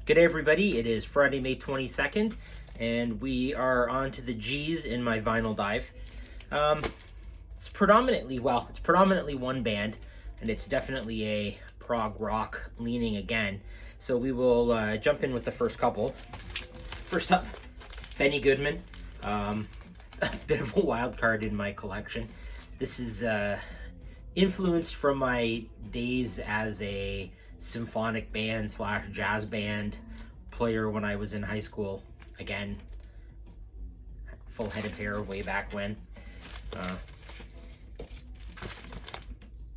Good day, everybody. It is Friday, May 22nd, and we are on to the G's in my vinyl dive. It's predominantly one band, and it's definitely a prog rock leaning again. So we will jump in with the first couple. First up, Benny Goodman. A bit of a wild card in my collection. This is influenced from my days as a symphonic band / jazz band player when I was in high school. Again, full head of hair way back when.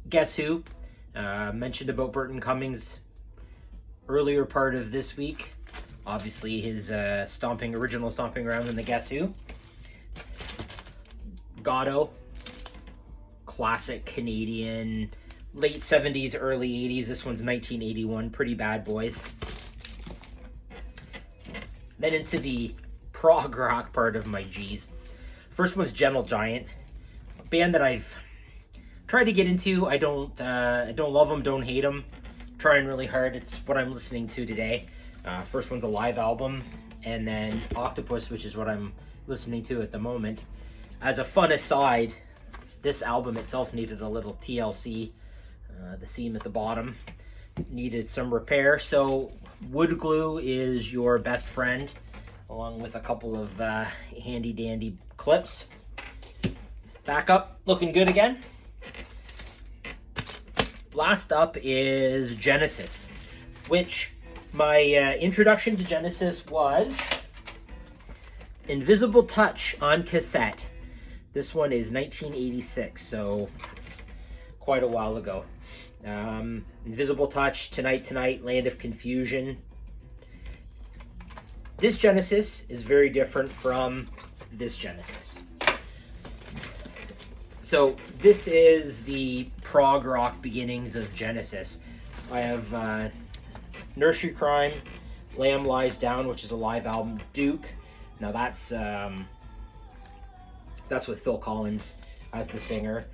Guess Who? Mentioned about Burton Cummings earlier part of this week. Obviously his original stomping ground in the Guess Who. Gatto, classic Canadian, late 70s, early 80s. This one's 1981, Pretty Bad Boys. Then into the prog rock part of my G's. First one's Gentle Giant, a band that I've tried to get into. I don't love them, don't hate them. Trying really hard. It's what I'm listening to today. First one's a live album, and then Octopus, which is what I'm listening to at the moment. As a fun aside, this album itself needed a little TLC. The seam at the bottom needed some repair, so wood glue is your best friend, along with a couple of handy dandy clips. Back up, looking good again. Last up is Genesis, which my introduction to Genesis was Invisible Touch on cassette. This one is 1986, so it's quite a while ago. Invisible Touch, Tonight, Land of Confusion. This Genesis is very different from this Genesis. So this is the prog rock beginnings of Genesis. I have Nursery Crime, Lamb Lies Down, which is a live album, Duke. Now that's with Phil Collins as the singer.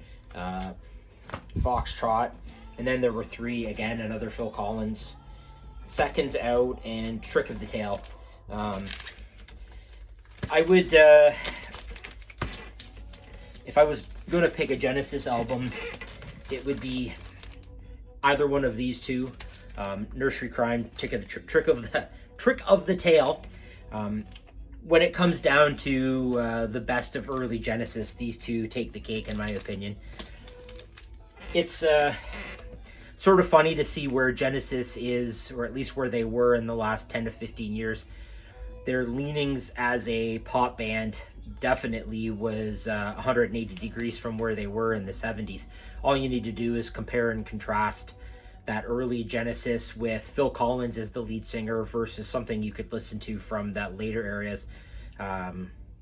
Foxtrot, and then there were three, again, another Phil Collins, Seconds Out, and Trick of the Tail. I would, if I was going to pick a Genesis album, it would be either one of these two, Nursery Crime, Trick of the Tail. When it comes down to the best of early Genesis, these two take the cake, in my opinion. It's sort of funny to see where Genesis is, or at least where they were in the last 10 to 15 years. Their leanings as a pop band definitely was 180 degrees from where they were in the 70s. All you need to do is compare and contrast that early Genesis with Phil Collins as the lead singer versus something you could listen to from that later areas,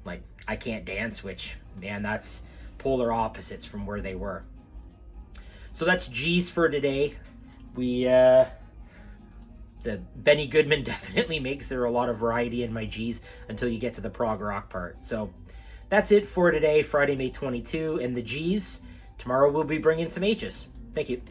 like I Can't Dance, which, man, that's polar opposites from where they were. So that's G's for today. The Benny Goodman definitely makes there a lot of variety in my G's until you get to the prog rock part. So that's it for today, Friday, May 22, and the G's. Tomorrow we'll be bringing some H's. Thank you.